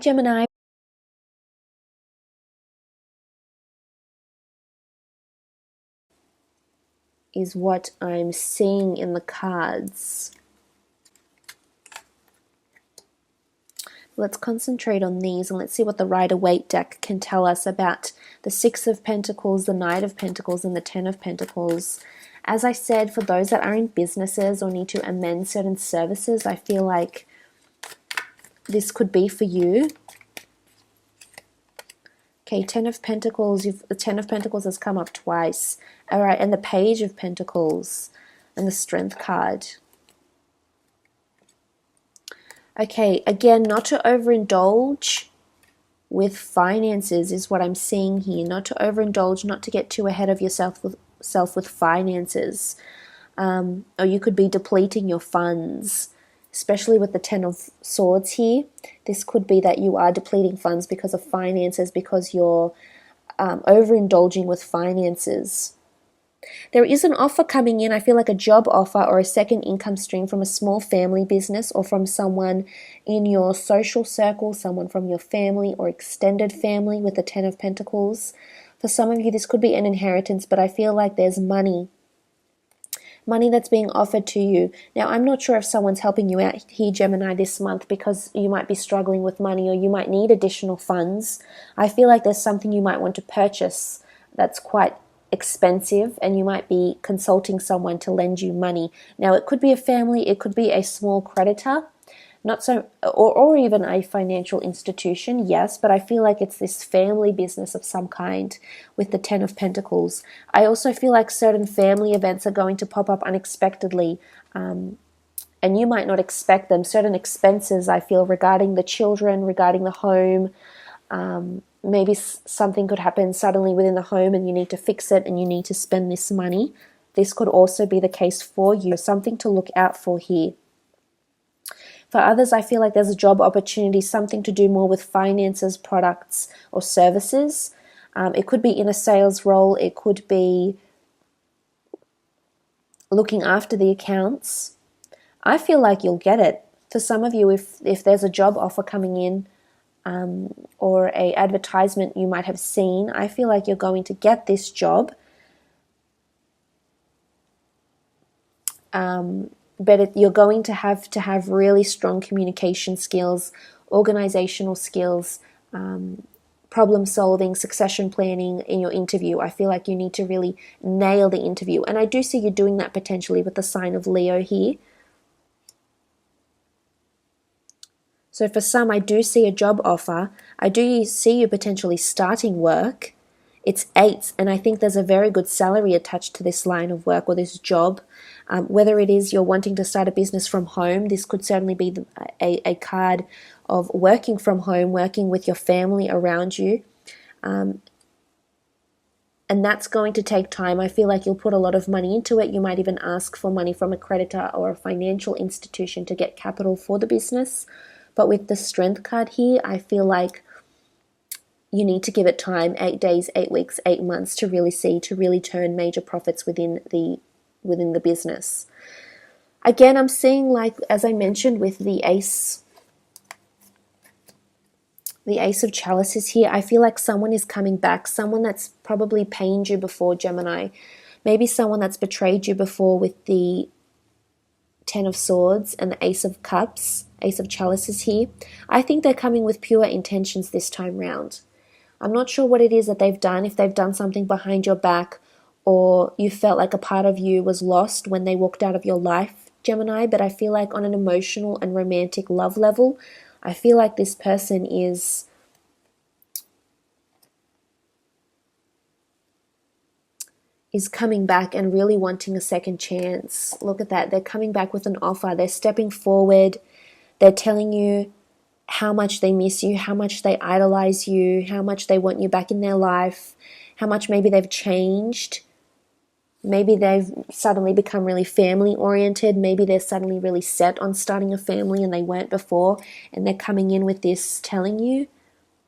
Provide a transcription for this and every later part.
Gemini, is what I'm seeing in the cards. Let's concentrate on these and let's see what the Rider-Waite deck can tell us about the Six of Pentacles, the Knight of Pentacles, and the Ten of Pentacles. As I said, for those that are in businesses or need to amend certain services, I feel like this could be for you. Okay, Ten of Pentacles, the Ten of Pentacles has come up twice. All right, and the Page of Pentacles and the Strength card. Okay, again, not to overindulge with finances is what I'm seeing here. Not to overindulge, not to get too ahead of yourself with finances. Or you could be depleting your funds, especially with the Ten of Swords here. This could be that you are depleting funds because of finances, because you're overindulging with finances. There is an offer coming in, I feel like a job offer or a second income stream from a small family business or from someone in your social circle, someone from your family or extended family with the Ten of Pentacles. For some of you, this could be an inheritance, but I feel like there's money that's being offered to you. Now, I'm not sure if someone's helping you out here, Gemini, this month because you might be struggling with money or you might need additional funds. I feel like there's something you might want to purchase that's quite expensive and you might be consulting someone to lend you money. Now, it could be a family, it could be a small creditor, not so, or even a financial institution, yes, but I feel like it's this family business of some kind with the Ten of Pentacles. I also feel like certain family events are going to pop up unexpectedly, and you might not expect them. Certain expenses, I feel, regarding the children, regarding the home, maybe something could happen suddenly within the home and you need to fix it and you need to spend this money. This could also be the case for you. Something to look out for here. For others, I feel like there's a job opportunity, something to do more with finances, products, or services. It could be in a sales role. It could be looking after the accounts. I feel like you'll get it. For some of you, if there's a job offer coming in, or a advertisement you might have seen, I feel like you're going to get this job. But you're going to have really strong communication skills, organizational skills, problem solving, succession planning in your interview. I feel like you need to really nail the interview. And I do see you doing that potentially with the sign of Leo here. So for some, I do see a job offer. I do see you potentially starting work. It's 8, and I think there's a very good salary attached to this line of work or this job. Whether it is you're wanting to start a business from home, this could certainly be a card of working from home, working with your family around you. And that's going to take time. I feel like you'll put a lot of money into it. You might even ask for money from a creditor or a financial institution to get capital for the business. But with the Strength card here, I feel like you need to give it time, 8 days, 8 weeks, 8 months to really turn major profits within the business. Again, I'm seeing, like, as I mentioned with the Ace of Chalices here, I feel like someone is coming back, someone that's probably pained you before, Gemini. Maybe someone that's betrayed you before with the Ten of Swords and the Ace of Cups, Ace of Chalices here. I think they're coming with pure intentions this time round. I'm not sure what it is that they've done, if they've done something behind your back or you felt like a part of you was lost when they walked out of your life, Gemini, but I feel like on an emotional and romantic love level, I feel like this person is coming back and really wanting a second chance. Look at that. They're coming back with an offer. They're stepping forward. They're telling you how much they miss you, how much they idolize you, how much they want you back in their life, how much maybe they've changed. Maybe they've suddenly become really family oriented. Maybe they're suddenly really set on starting a family and they weren't before, and they're coming in with this telling you.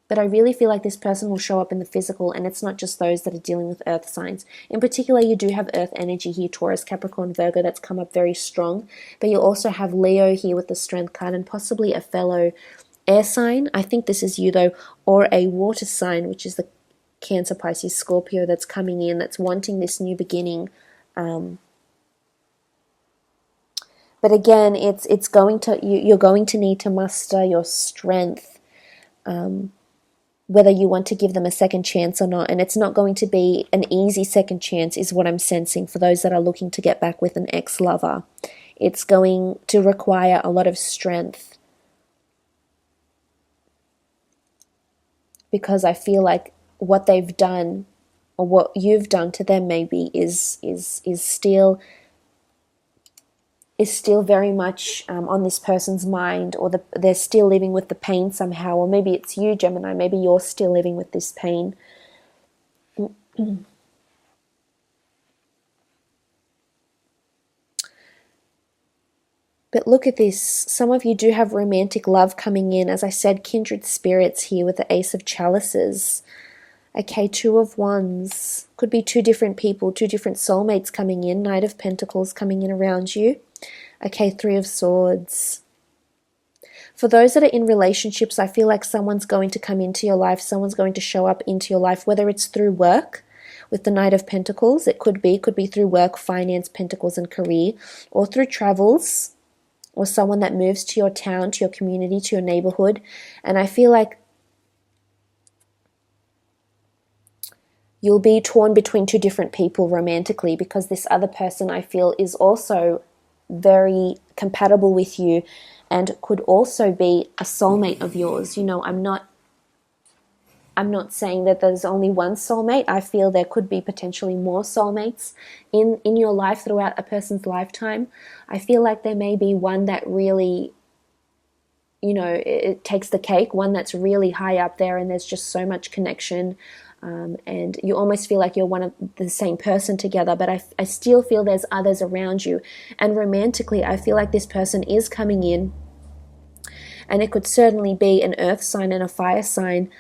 But I really feel like this person will show up in the physical, and it's not just those that are dealing with earth signs. In particular, you do have earth energy here, Taurus, Capricorn, Virgo, that's come up very strong. But you also have Leo here with the Strength card and possibly a fellow air sign, I think this is you though, or a water sign, which is the Cancer, Pisces, Scorpio that's coming in, that's wanting this new beginning. But again, it's going to, you're going to need to muster your strength, whether you want to give them a second chance or not. And it's not going to be an easy second chance, is what I'm sensing for those that are looking to get back with an ex-lover. It's going to require a lot of strength, because I feel like what they've done, or what you've done to them maybe, is still very much on this person's mind, or they're still living with the pain somehow. Or maybe it's you, Gemini, maybe you're still living with this pain. But look at this, some of you do have romantic love coming in. As I said, kindred spirits here with the Ace of Chalices. Okay, Two of Wands. Could be two different people, two different soulmates coming in. Knight of Pentacles coming in around you. Okay, Three of Swords. For those that are in relationships, I feel like someone's going to come into your life. Someone's going to show up into your life, whether it's through work with the Knight of Pentacles. It could be through work, finance, Pentacles, and career, or through travels, or someone that moves to your town, to your community, to your neighborhood. And I feel like you'll be torn between two different people romantically, because this other person, I feel, is also very compatible with you and could also be a soulmate of yours. You know, I'm not saying that there's only one soulmate. I feel there could be potentially more soulmates in your life throughout a person's lifetime. I feel like there may be one that really, you know, it takes the cake, one that's really high up there, and there's just so much connection, and you almost feel like you're one of the same person together. But I still feel there's others around you. And romantically, I feel like this person is coming in, and it could certainly be an earth sign and a fire sign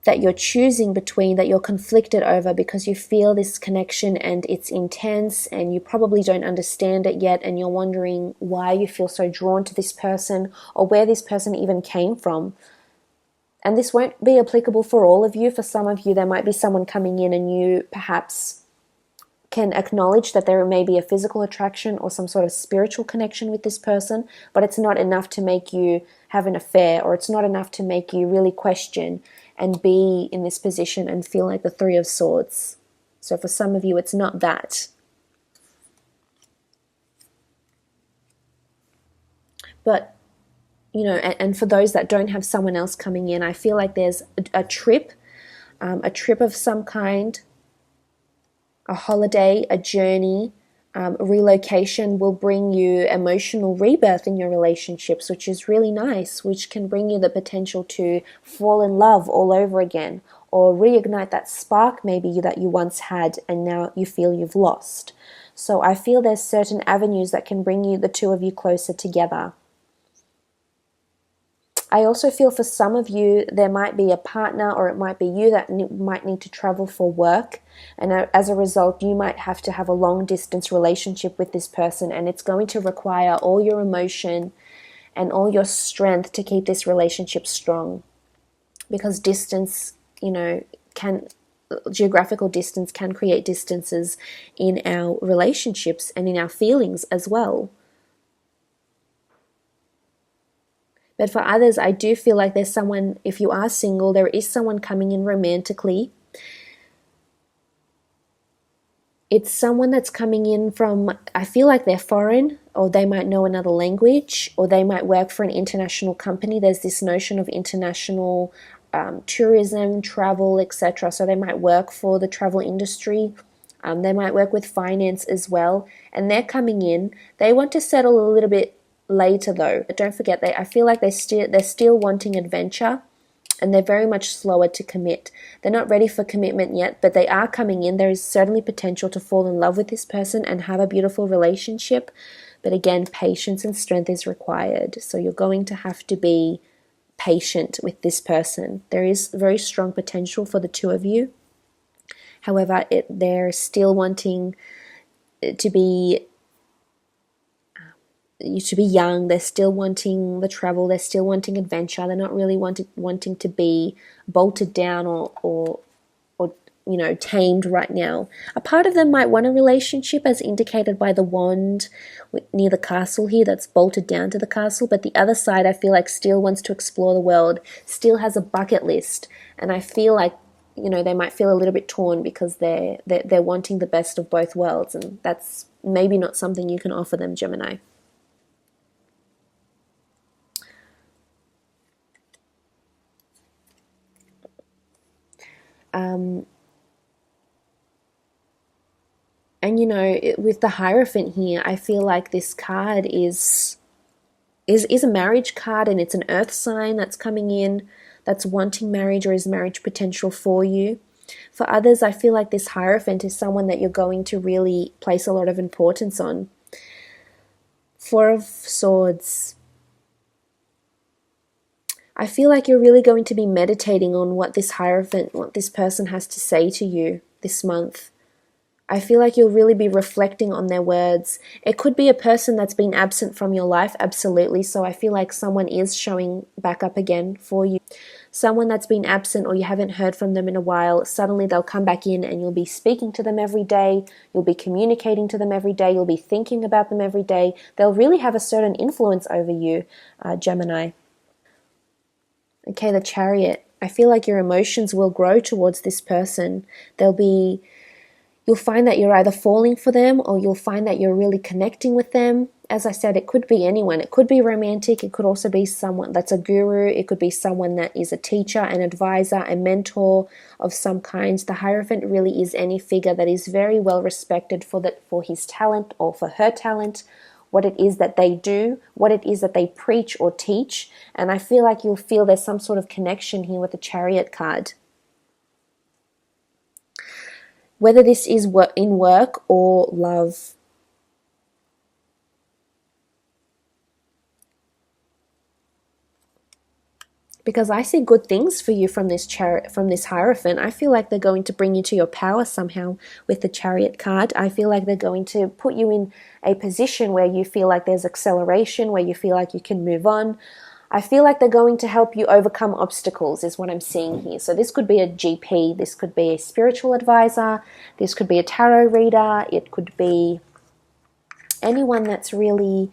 that you're choosing between, that you're conflicted over, because you feel this connection and it's intense and you probably don't understand it yet, and you're wondering why you feel so drawn to this person, or where this person even came from. And this won't be applicable for all of you. For some of you, there might be someone coming in and you perhaps can acknowledge that there may be a physical attraction or some sort of spiritual connection with this person, but it's not enough to make you have an affair, or it's not enough to make you really question and be in this position and feel like the Three of Swords. So for some of you, it's not that. But, you know, and for those that don't have someone else coming in, I feel like there's a trip of some kind, a holiday, a journey, relocation will bring you emotional rebirth in your relationships, which is really nice, which can bring you the potential to fall in love all over again, or reignite that spark maybe that you once had and now you feel you've lost. So I feel there's certain avenues that can bring you, the two of you, closer together. I also feel for some of you, there might be a partner, or it might be you that might need to travel for work. And as a result, you might have to have a long distance relationship with this person. And it's going to require all your emotion and all your strength to keep this relationship strong. Because distance, you know, geographical distance can create distances in our relationships and in our feelings as well. But for others, I do feel like there's someone, if you are single, there is someone coming in romantically. It's someone that's coming in from, I feel like they're foreign, or they might know another language, or they might work for an international company. There's this notion of international tourism, travel, etc. So they might work for the travel industry. They might work with finance as well. And they're coming in. They want to settle a little bit later though. But don't forget, I feel like they're still wanting adventure, and they're very much slower to commit. They're not ready for commitment yet, but they are coming in. There is certainly potential to fall in love with this person and have a beautiful relationship. But again, patience and strength is required. So you're going to have to be patient with this person. There is very strong potential for the two of you. However, they're still wanting to be you to be young. They're still wanting the travel. They're still wanting adventure. They're not really wanting to be bolted down or tamed right now. A part of them might want a relationship, as indicated by the wand near the castle here that's bolted down to the castle, but the other side I feel like still wants to explore the world, still has a bucket list, and I feel like they might feel a little bit torn because they're wanting the best of both worlds, and that's maybe not something you can offer them, Gemini. And with the Hierophant here, I feel like this card is a marriage card, and it's an earth sign that's coming in, that's wanting marriage or is marriage potential for you. For others, I feel like this Hierophant is someone that you're going to really place a lot of importance on. Four of Swords. I feel like you're really going to be meditating on what this Hierophant, what this person has to say to you this month. I feel like you'll really be reflecting on their words. It could be a person that's been absent from your life, absolutely. So I feel like someone is showing back up again for you. Someone that's been absent or you haven't heard from them in a while, suddenly they'll come back in and you'll be speaking to them every day. You'll be communicating to them every day. You'll be thinking about them every day. They'll really have a certain influence over you, Gemini. Okay, the Chariot. I feel like your emotions will grow towards this person. You'll find that you're either falling for them or you'll find that you're really connecting with them. As I said, it could be anyone. It could be romantic. It could also be someone that's a guru. It could be someone that is a teacher, an advisor, a mentor of some kind. The Hierophant really is any figure that is very well respected for his talent or for her talent, what it is that they do, what it is that they preach or teach. And I feel like you'll feel there's some sort of connection here with the Chariot card. Whether this is in work or love. Because I see good things for you from this Hierophant. I feel like they're going to bring you to your power somehow with the Chariot card. I feel like they're going to put you in a position where you feel like there's acceleration, where you feel like you can move on. I feel like they're going to help you overcome obstacles is what I'm seeing here. So this could be a GP, this could be a spiritual advisor, this could be a tarot reader, it could be anyone that's really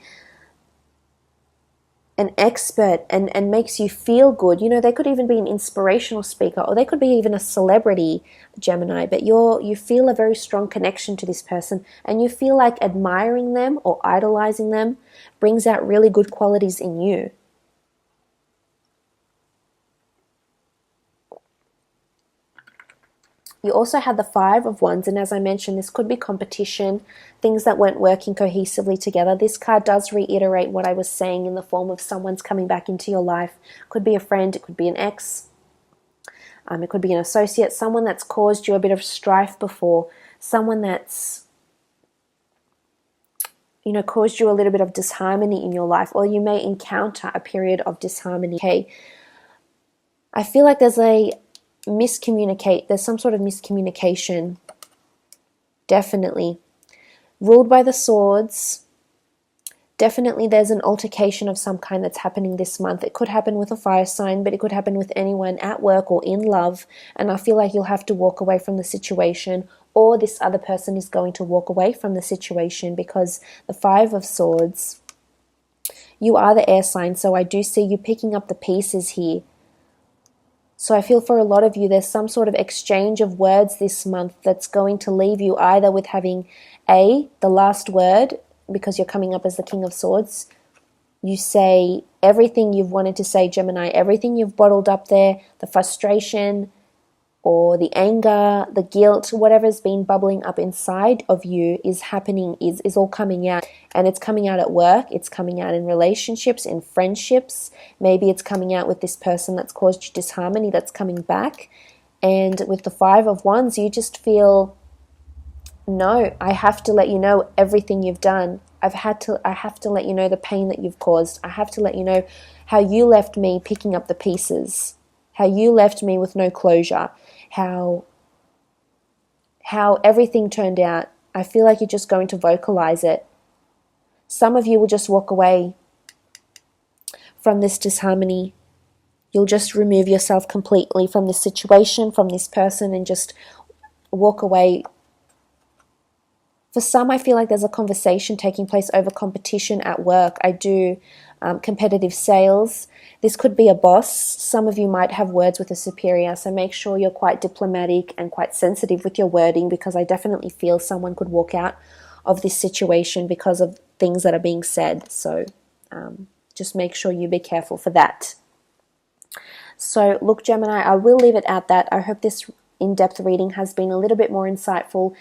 an expert and makes you feel good. They could even be an inspirational speaker, or they could be even a celebrity, Gemini, but you feel a very strong connection to this person, and you feel like admiring them or idolizing them brings out really good qualities in you. You also had the Five of Wands, and as I mentioned, this could be competition, things that weren't working cohesively together. This card does reiterate what I was saying in the form of someone's coming back into your life. It could be a friend, it could be an ex, it could be an associate, someone that's caused you a bit of strife before, someone that's caused you a little bit of disharmony in your life, or you may encounter a period of disharmony. Okay, I feel like there's some sort of miscommunication, definitely. Ruled by the Swords, definitely there's an altercation of some kind that's happening this month. It could happen with a fire sign, but it could happen with anyone at work or in love, and I feel like you'll have to walk away from the situation, or this other person is going to walk away from the situation, because the Five of Swords, you are the air sign, so I do see you picking up the pieces here. So I feel for a lot of you, there's some sort of exchange of words this month that's going to leave you either with having the last word, because you're coming up as the King of Swords. You say everything you've wanted to say, Gemini, everything you've bottled up there, the frustration or the anger, the guilt, whatever's been bubbling up inside of you is happening, is all coming out. And it's coming out at work, it's coming out in relationships, in friendships. Maybe it's coming out with this person that's caused you disharmony that's coming back. And with the Five of Wands, you just feel, no, I have to let you know everything you've done. I have to let you know the pain that you've caused. I have to let you know how you left me picking up the pieces, how you left me with no closure, how everything turned out. I feel like you're just going to vocalize it. Some of you will just walk away from this disharmony. You'll just remove yourself completely from this situation, from this person, and just walk away. For some, I feel like there's a conversation taking place over competition at work. I do competitive sales. This could be a boss. Some of you might have words with a superior, so make sure you're quite diplomatic and quite sensitive with your wording, because I definitely feel someone could walk out of this situation because of things that are being said. So just make sure you be careful for that. So look, Gemini, I will leave it at that. I hope this in-depth reading has been a little bit more insightful